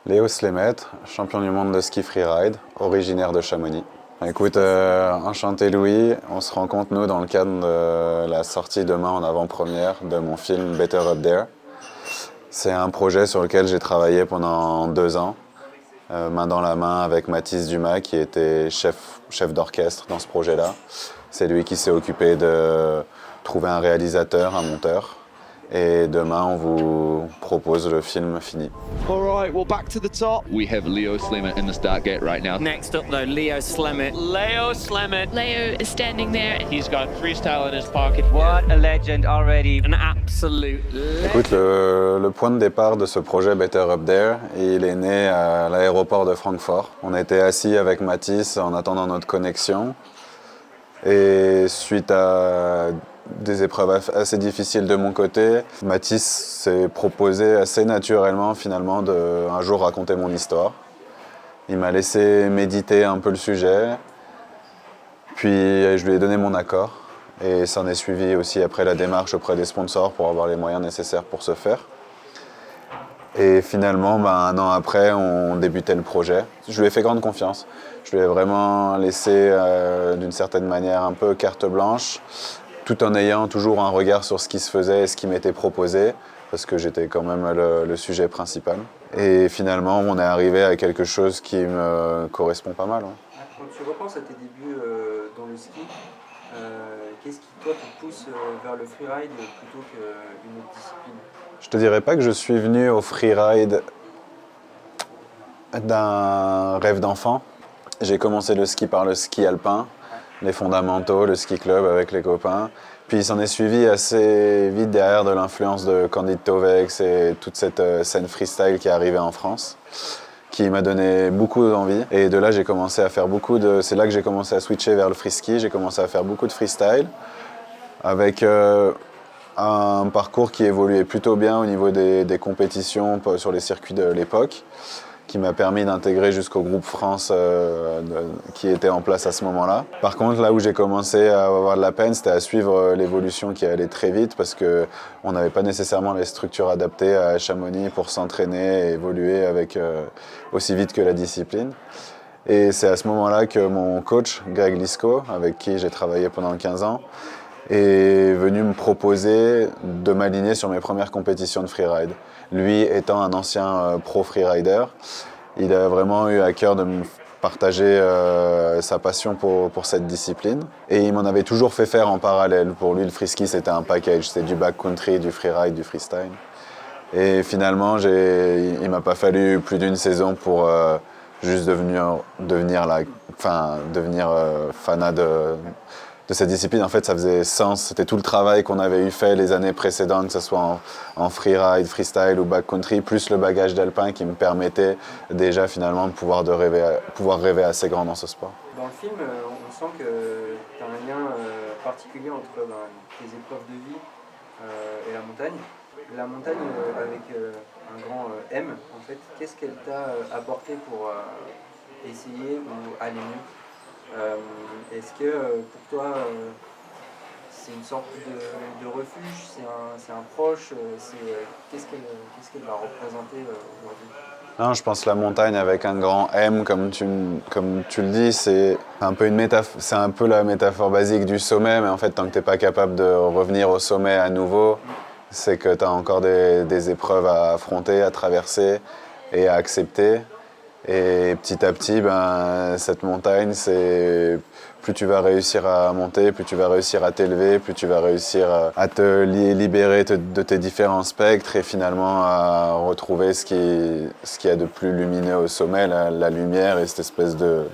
Léo Slemet, champion du monde de ski freeride, originaire de Chamonix. Écoute, enchanté Louis, on se rencontre nous dans le cadre de la sortie demain en avant-première de mon film Better Up There. C'est un projet sur lequel j'ai travaillé pendant 2 ans, main dans la main avec Mathis Dumas qui était chef d'orchestre dans ce projet-là. C'est lui qui s'est occupé de trouver un réalisateur, un monteur. Et demain, on vous propose le film fini. All right, well, back to the top. We have Leo Slemet in the start gate right now. Next up, though, Leo Slemet. Leo Slemet. Leo is standing there. He's got freestyle in his pocket. What a legend already. An absolute legend. Écoute, le point de départ de ce projet Better Up There, il est né à l'aéroport de Francfort. On était assis avec Mathis en attendant notre connexion. Et suite à des épreuves assez difficiles de mon côté, Mathis s'est proposé assez naturellement finalement de un jour raconter mon histoire. Il m'a laissé méditer un peu le sujet, puis je lui ai donné mon accord. Et s'en est suivi aussi après la démarche auprès des sponsors pour avoir les moyens nécessaires pour ce faire. Et finalement, 1 an après, on débutait le projet. Je lui ai fait grande confiance. Je lui ai vraiment laissé d'une certaine manière un peu carte blanche, tout en ayant toujours un regard sur ce qui se faisait et ce qui m'était proposé, parce que j'étais quand même le sujet principal. Et finalement, on est arrivé à quelque chose qui me correspond pas mal. Quand tu repenses à tes débuts dans le ski, qu'est-ce qui, toi, te pousse vers le freeride plutôt qu'une autre discipline? Je te dirais pas que je suis venu au freeride d'un rêve d'enfant. J'ai commencé le ski par le ski alpin, les fondamentaux, le ski club avec les copains. Puis il s'en est suivi assez vite derrière de l'influence de Candide Tovex et toute cette scène freestyle qui est arrivée en France, qui m'a donné beaucoup d'envie. Et de là, j'ai commencé à faire c'est là que j'ai commencé à switcher vers le free ski. J'ai commencé à faire beaucoup de freestyle avec un parcours qui évoluait plutôt bien au niveau des compétitions sur les circuits de l'époque, qui m'a permis d'intégrer jusqu'au groupe France qui était en place à ce moment-là. Par contre, là où j'ai commencé à avoir de la peine, c'était à suivre l'évolution qui allait très vite parce qu'on n'avait pas nécessairement les structures adaptées à Chamonix pour s'entraîner et évoluer aussi vite que la discipline. Et c'est à ce moment-là que mon coach, Greg Lisko, avec qui j'ai travaillé pendant 15 ans, est venu me proposer de m'aligner sur mes premières compétitions de freeride. Lui étant un ancien pro freerider, il a vraiment eu à cœur de me partager sa passion pour cette discipline. Et il m'en avait toujours fait faire en parallèle. Pour lui, le freeski, c'était un package. C'était du backcountry, du freeride, du freestyle. Et finalement, il m'a pas fallu plus d'une saison pour juste devenir fanat de cette discipline. En fait, ça faisait sens. C'était tout le travail qu'on avait fait les années précédentes, que ce soit en freeride, freestyle ou backcountry, plus le bagage d'alpin qui me permettait déjà finalement de pouvoir rêver assez grand dans ce sport. Dans le film, on sent que tu as un lien particulier entre tes épreuves de vie et la montagne. La montagne avec un grand M, en fait, qu'est-ce qu'elle t'a apporté pour essayer ou aller mieux? Est-ce que pour toi c'est une sorte de refuge, c'est un proche, qu'est-ce qu'elle va représenter aujourd'hui? Non, je pense que la montagne avec un grand M, comme tu le dis, c'est un peu la métaphore basique du sommet, mais en fait, tant que tu n'es pas capable de revenir au sommet à nouveau, c'est que tu as encore des épreuves à affronter, à traverser et à accepter. Et petit à petit, cette montagne, c'est plus tu vas réussir à monter, plus tu vas réussir à t'élever, plus tu vas réussir à te libérer de tes différents spectres et finalement à retrouver ce qu'il y a de plus lumineux au sommet, la lumière et cette espèce de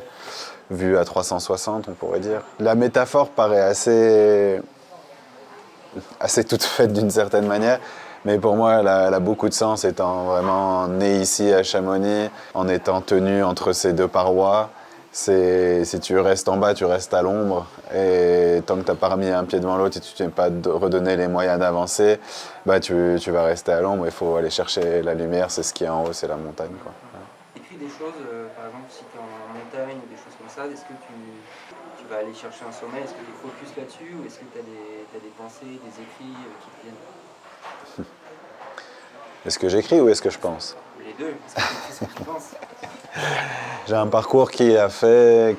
vue à 360, on pourrait dire. La métaphore paraît assez toute faite d'une certaine manière. Mais pour moi, elle a beaucoup de sens, étant vraiment né ici à Chamonix, en étant tenu entre ces deux parois. Si tu restes en bas, tu restes à l'ombre. Et tant que tu n'as pas remis un pied devant l'autre et tu t'es pas redonné les moyens d'avancer, tu vas rester à l'ombre. Il faut aller chercher la lumière, c'est ce qui est en haut, c'est la montagne, quoi. Écris des choses, par exemple, si tu es en montagne ou des choses comme ça, est-ce que tu vas aller chercher un sommet? Est-ce que tu focus là-dessus ou est-ce que tu as des pensées, des écrits qui te viennent? Est-ce que j'écris ou est-ce que je pense? Les les deux, parce que c'est ce que tu penses. J'ai un parcours qui a fait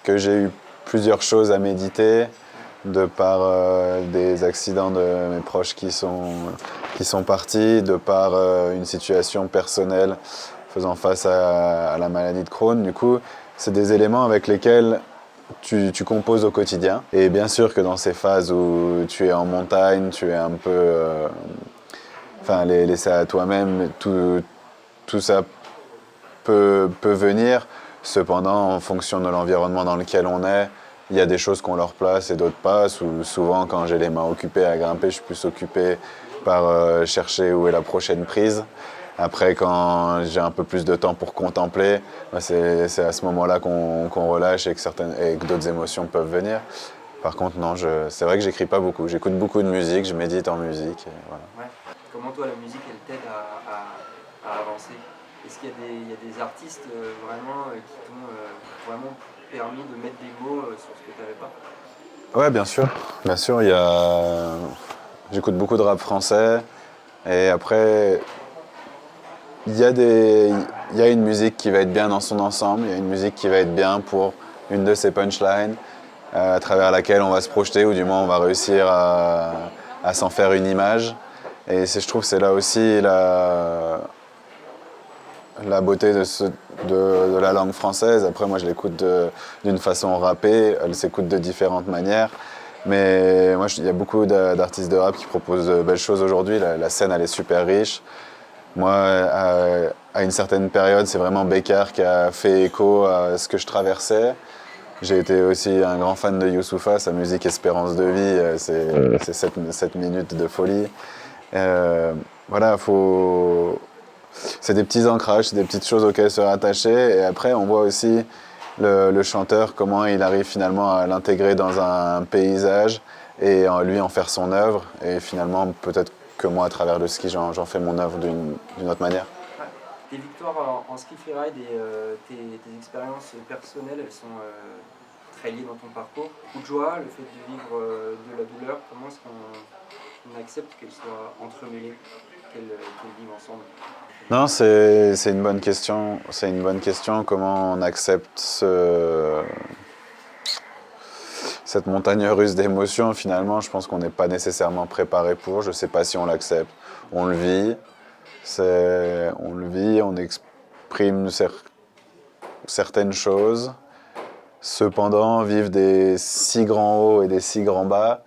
que j'ai eu plusieurs choses à méditer, de par des accidents de mes proches qui sont partis, de par une situation personnelle faisant face à la maladie de Crohn. Du coup, c'est des éléments avec lesquels tu composes au quotidien. Et bien sûr que dans ces phases où tu es en montagne, tu es un peu laissé à toi-même, tout ça peut venir. Cependant, en fonction de l'environnement dans lequel on est, il y a des choses qu'on leur place et d'autres pas. Souvent, quand j'ai les mains occupées à grimper, je suis plus occupé par chercher où est la prochaine prise. Après, quand j'ai un peu plus de temps pour contempler, c'est à ce moment-là qu'on relâche et que d'autres émotions peuvent venir. Par contre, non, c'est vrai que j'écris pas beaucoup. J'écoute beaucoup de musique, je médite en musique. Et voilà. Ouais. Comment toi, la musique, elle t'aide à avancer? Est-ce qu'il y a des artistes vraiment qui t'ont vraiment permis de mettre des mots sur ce que tu n'avais pas? Ouais, bien sûr. Bien sûr, j'écoute beaucoup de rap français. Et après, il y a une musique qui va être bien dans son ensemble. Il y a une musique qui va être bien pour une de ses punchlines, à travers laquelle on va se projeter, ou du moins on va réussir à s'en faire une image. Et je trouve que c'est là aussi la beauté de la langue française. Après, moi, je l'écoute d'une façon rappée, elle s'écoute de différentes manières. Mais moi, il y a beaucoup d'artistes de rap qui proposent de belles choses aujourd'hui. La scène, elle est super riche. Moi, à une certaine période, c'est vraiment Bécard qui a fait écho à ce que je traversais. J'ai été aussi un grand fan de Youssoupha, sa musique Espérance de vie, c'est 7 minutes de folie. Voilà, c'est des petits ancrages, c'est des petites choses auxquelles se rattacher. Et après, on voit aussi le chanteur, comment il arrive finalement à l'intégrer dans un paysage et lui en faire son œuvre. Et finalement, peut-être que moi, à travers le ski, j'en fais mon œuvre d'une autre manière. Ouais. Tes victoires en ski freeride et tes expériences personnelles, elles sont très liées dans ton parcours. Beaucoup de joie, le fait de vivre de la douleur, comment est-ce qu'on accepte qu'elles soient entremêlées, qu'elles vivent ensemble? Non, c'est une bonne question. C'est une bonne question, comment on accepte cette montagne russe d'émotions. Finalement, je pense qu'on n'est pas nécessairement préparé pour. Je ne sais pas si on l'accepte. On le vit. On exprime certaines choses. Cependant, vivre des si grands hauts et des si grands bas,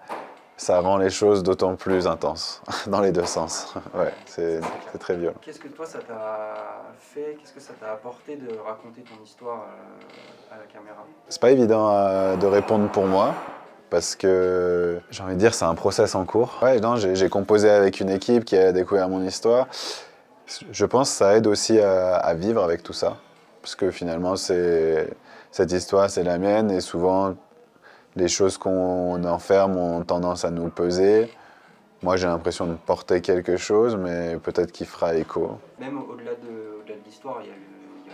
ça rend les choses d'autant plus intenses, dans les deux sens. Ouais, c'est très violent. Qu'est-ce que toi, ça t'a fait, qu'est-ce que ça t'a apporté de raconter ton histoire à la caméra? C'est pas évident de répondre pour moi, parce que j'ai envie de dire c'est un process en cours. Ouais, non, j'ai composé avec une équipe qui a découvert mon histoire. Je pense que ça aide aussi à vivre avec tout ça, parce que finalement cette histoire c'est la mienne et souvent les choses qu'on enferme ont tendance à nous peser. Moi j'ai l'impression de porter quelque chose, mais peut-être qu'il fera écho. Même au-delà de l'histoire, il y a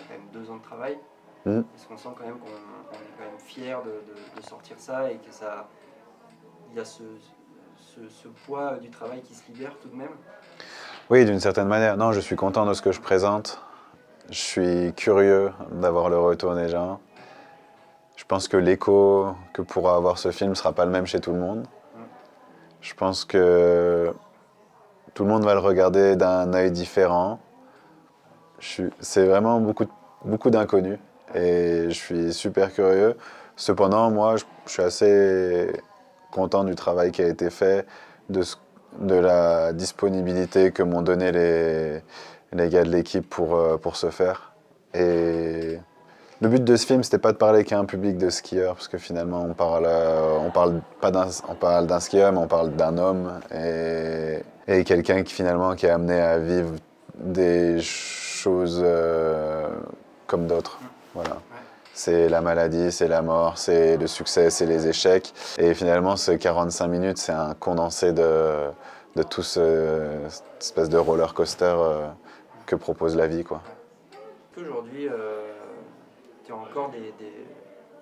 quand même 2 ans de travail. Est-ce qu'on sent quand même qu'on est quand même fier de sortir ça et que ça, il y a ce poids du travail qui se libère tout de même? Oui, d'une certaine manière. Non, je suis content de ce que je présente. Je suis curieux d'avoir le retour des gens. Je pense que l'écho que pourra avoir ce film ne sera pas le même chez tout le monde. Je pense que tout le monde va le regarder d'un œil différent. C'est vraiment beaucoup d'inconnus et je suis super curieux. Cependant, moi, je suis assez content du travail qui a été fait, de la disponibilité que m'ont donné les gars de l'équipe pour ce faire. Et le but de ce film, c'était pas de parler qu'à un public de skieurs, parce que finalement, on parle d'un skieur, mais on parle d'un homme et quelqu'un qui finalement qui est amené à vivre des choses comme d'autres. Voilà. C'est la maladie, c'est la mort, c'est le succès, c'est les échecs. Et finalement, ces 45 minutes, c'est un condensé de tout cette espèce de roller coaster que propose la vie, quoi. Aujourd'hui, tu as encore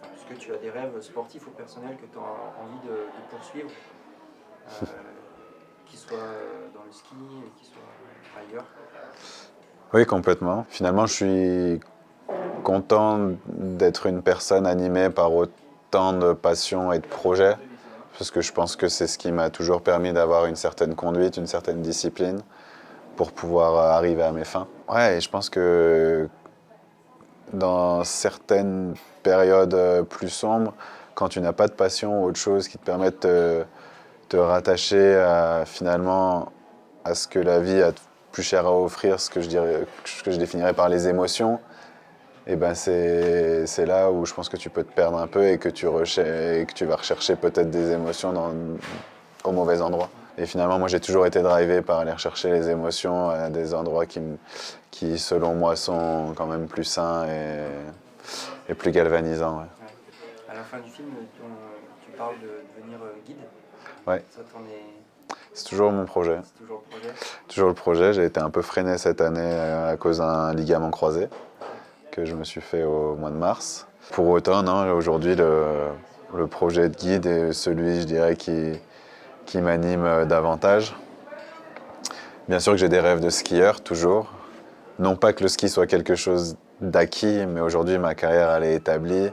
parce que tu as des rêves sportifs ou personnels que tu as envie de poursuivre, qu'ils soient dans le ski, qu'ils soient ailleurs? Oui, complètement. Finalement, je suis content d'être une personne animée par autant de passion et de projets, parce que je pense que c'est ce qui m'a toujours permis d'avoir une certaine conduite, une certaine discipline pour pouvoir arriver à mes fins. Ouais, et je pense que dans certaines périodes plus sombres, quand tu n'as pas de passion ou autre chose qui te permette de te rattacher finalement à ce que la vie a de plus cher à offrir, ce que je définirais par les émotions, et ben c'est là où je pense que tu peux te perdre un peu et que tu vas rechercher peut-être des émotions au mauvais endroit. Et finalement, moi j'ai toujours été drivé par aller rechercher les émotions à des endroits qui selon moi, sont quand même plus sains et plus galvanisants. Ouais. À la fin du film, tu parles de devenir guide. Ouais. Ça t'en est... C'est toujours mon projet. C'est toujours le projet. Toujours le projet. J'ai été un peu freiné cette année à cause d'un ligament croisé que je me suis fait au mois de mars. Pour autant, non, aujourd'hui, le projet de guide est celui, je dirais, qui m'anime davantage. Bien sûr que j'ai des rêves de skieur, toujours. Non pas que le ski soit quelque chose d'acquis, mais aujourd'hui, ma carrière, elle est établie.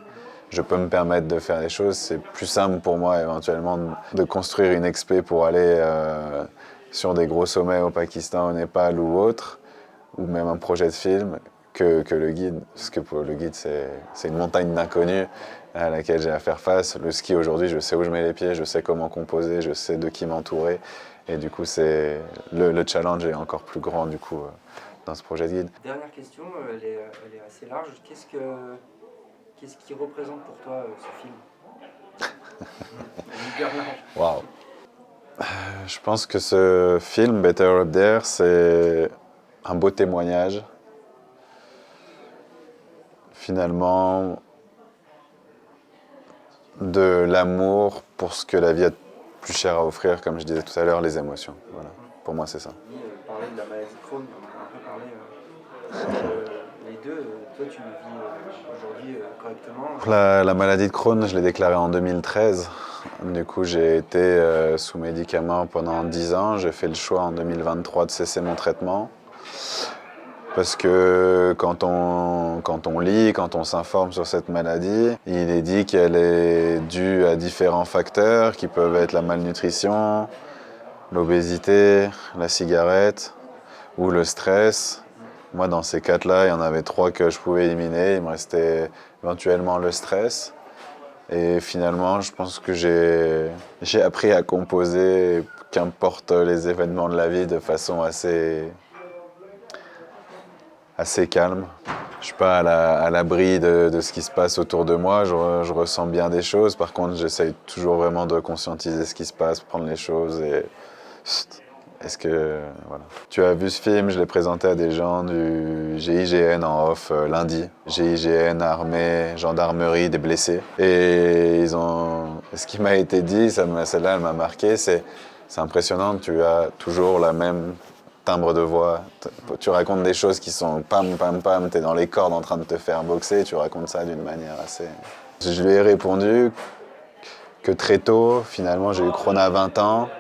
Je peux me permettre de faire des choses. C'est plus simple pour moi, éventuellement, de construire une expé pour aller sur des gros sommets au Pakistan, au Népal ou autre, ou même un projet de film, que le guide. Parce que pour le guide, c'est une montagne d'inconnus à laquelle j'ai à faire face. Le ski, aujourd'hui, je sais où je mets les pieds, je sais comment composer, je sais de qui m'entourer. Et du coup, le challenge est encore plus grand, du coup, dans ce projet de guide. Dernière question, elle est assez large. Qu'est-ce qui représente pour toi ce film? Hyper large. Waouh. Je pense que ce film, Better Up There, c'est un beau témoignage. Finalement, de l'amour pour ce que la vie a de plus cher à offrir, comme je disais tout à l'heure, les émotions. Voilà. Pour moi, c'est ça. Parler de la maladie de Crohn, on a un peu parlé. Les deux, toi tu le vis aujourd'hui correctement. La maladie de Crohn, je l'ai déclarée en 2013. Du coup, j'ai été sous médicaments pendant 10 ans. J'ai fait le choix en 2023 de cesser mon traitement. Parce que quand on lit, quand on s'informe sur cette maladie, il est dit qu'elle est due à différents facteurs qui peuvent être la malnutrition, l'obésité, la cigarette ou le stress. Moi, dans ces 4-là, il y en avait 3 que je pouvais éliminer. Il me restait éventuellement le stress. Et finalement, je pense que j'ai appris à composer, qu'importe les événements de la vie, de façon assez calme. Je suis pas à l'abri de ce qui se passe autour de moi. Je ressens bien des choses. Par contre, j'essaye toujours vraiment de conscientiser ce qui se passe, prendre les choses et... Voilà. Tu as vu ce film, je l'ai présenté à des gens du GIGN en off lundi. GIGN, armée, gendarmerie, des blessés. Et ce qui m'a été dit, celle-là, elle m'a marqué, c'est impressionnant, tu as toujours la même timbre de voix. Tu racontes des choses qui sont pam, pam, pam, t'es dans les cordes en train de te faire boxer, tu racontes ça d'une manière assez... Je lui ai répondu que très tôt, finalement, j'ai eu Crohn à 20 ans,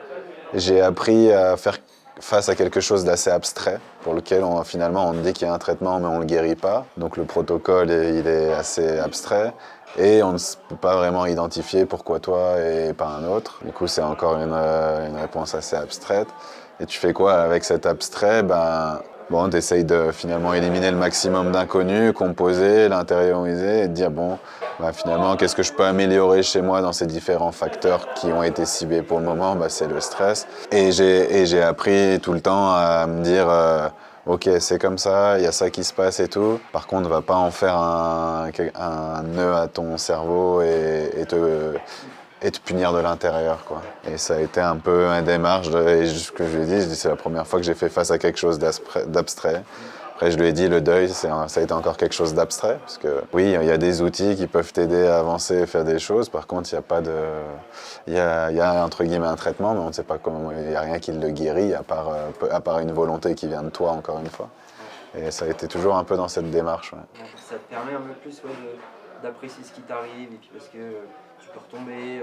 j'ai appris à faire face à quelque chose d'assez abstrait, pour lequel finalement on dit qu'il y a un traitement mais on ne le guérit pas. Donc le protocole, il est assez abstrait et on ne peut pas vraiment identifier pourquoi toi et pas un autre. Du coup, c'est encore une réponse assez abstraite. Et tu fais quoi avec cet abstrait? Bon, tu essayes de finalement éliminer le maximum d'inconnus, composer, l'intérioriser et te dire bon, finalement, qu'est-ce que je peux améliorer chez moi dans ces différents facteurs qui ont été ciblés pour le moment? C'est le stress. Et j'ai appris tout le temps à me dire ok, c'est comme ça, il y a ça qui se passe et tout. Par contre, va pas en faire un nœud à ton cerveau et te punir de l'intérieur, quoi. Et ça a été un peu une démarche, et ce que je lui ai dit, c'est la première fois que j'ai fait face à quelque chose d'abstrait. Après, je lui ai dit, le deuil, ça a été encore quelque chose d'abstrait, parce que oui, il y a des outils qui peuvent t'aider à avancer et faire des choses. Par contre, il n'y a pas de... Il y a entre guillemets un traitement, mais on ne sait pas comment... Il n'y a rien qui le guérit, à part une volonté qui vient de toi, encore une fois. Et ça a été toujours un peu dans cette démarche. Ouais. Ça te permet un peu plus d'apprécier ce qui t'arrive, et puis parce que... Tu peux retomber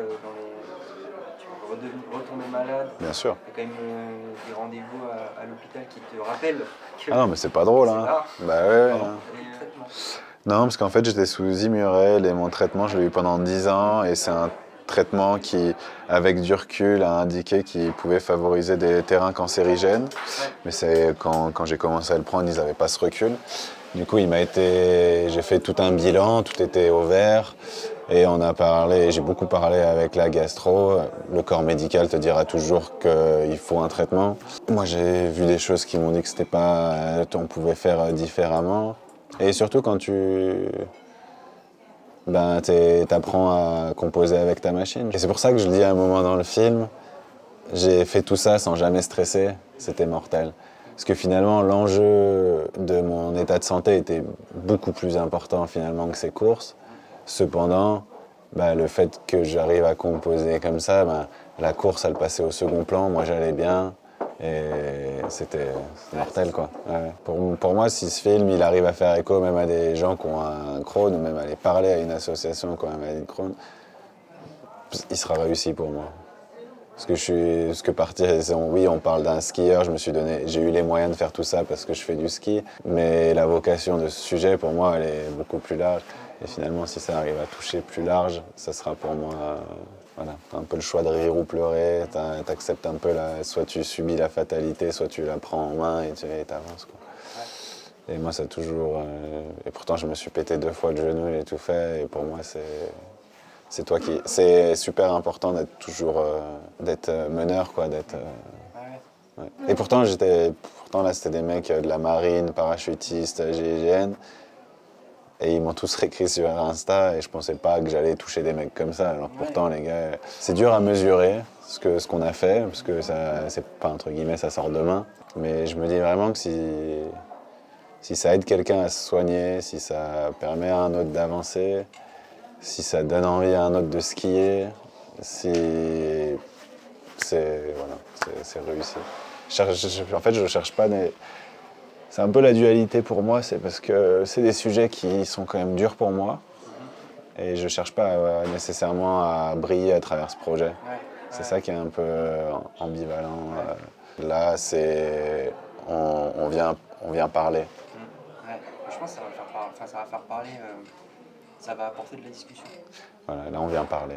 tu peux retomber malade. Bien sûr. Il y a quand même des rendez-vous à l'hôpital qui te rappellent que Ah non, mais c'est pas drôle, hein. c'est là. Bah ouais. Les traitements. Non, parce qu'en fait, j'étais sous Immurel et mon traitement, je l'ai eu pendant 10 ans. Et c'est un traitement qui, avec du recul, a indiqué qu'il pouvait favoriser des terrains cancérigènes. Mais c'est quand j'ai commencé à le prendre, ils n'avaient pas ce recul. Du coup, j'ai fait tout un bilan, tout était au vert. Et on a parlé, j'ai beaucoup parlé avec la gastro. Le corps médical te dira toujours qu'il faut un traitement. Moi, j'ai vu des choses qui m'ont dit que c'était pas, on pouvait faire différemment. Et surtout quand t'apprends à composer avec ta machine. Et c'est pour ça que je dis à un moment dans le film, j'ai fait tout ça sans jamais stresser, c'était mortel. Parce que finalement, l'enjeu de mon état de santé était beaucoup plus important finalement que ces courses. Cependant, le fait que j'arrive à composer comme ça, la course, elle passait au second plan, moi j'allais bien. Et c'était mortel, quoi. Ouais. Pour moi, si ce film il arrive à faire écho même à des gens qui ont un Crohn, ou même à aller parler à une association qui a une maladie de Crohn, il sera réussi pour moi. Oui, on parle d'un skieur, j'ai eu les moyens de faire tout ça parce que je fais du ski, mais la vocation de ce sujet, pour moi, elle est beaucoup plus large. Et finalement, si ça arrive à toucher plus large, ça sera pour moi... Voilà, t'as un peu le choix de rire ou pleurer, t'acceptes un peu, soit tu subis la fatalité, soit tu la prends en main et t'avances, quoi. Et moi, ça a toujours... et pourtant, je me suis pété 2 fois le genou, j'ai tout fait, et pour moi, c'est super important d'être toujours... d'être meneur, quoi, d'être... Ouais. Et pourtant, là, c'était des mecs de la marine, parachutistes, GIGN. Et ils m'ont tous réécrit sur Insta et je pensais pas que j'allais toucher des mecs comme ça. Alors pourtant, les gars, c'est dur à mesurer ce qu'on a fait, parce que ça, c'est pas entre guillemets, ça sort demain. Mais je me dis vraiment que si ça aide quelqu'un à se soigner, si ça permet à un autre d'avancer, si ça donne envie à un autre de skier, c'est réussi. En fait, je cherche pas des... C'est un peu la dualité pour moi, c'est parce que c'est des sujets qui sont quand même durs pour moi. Et je cherche pas nécessairement à briller à travers ce projet. C'est ça qui est un peu ambivalent. Là, on vient parler. Ouais. Je pense que ça va faire parler, ça va apporter de la discussion. Voilà, là on vient parler.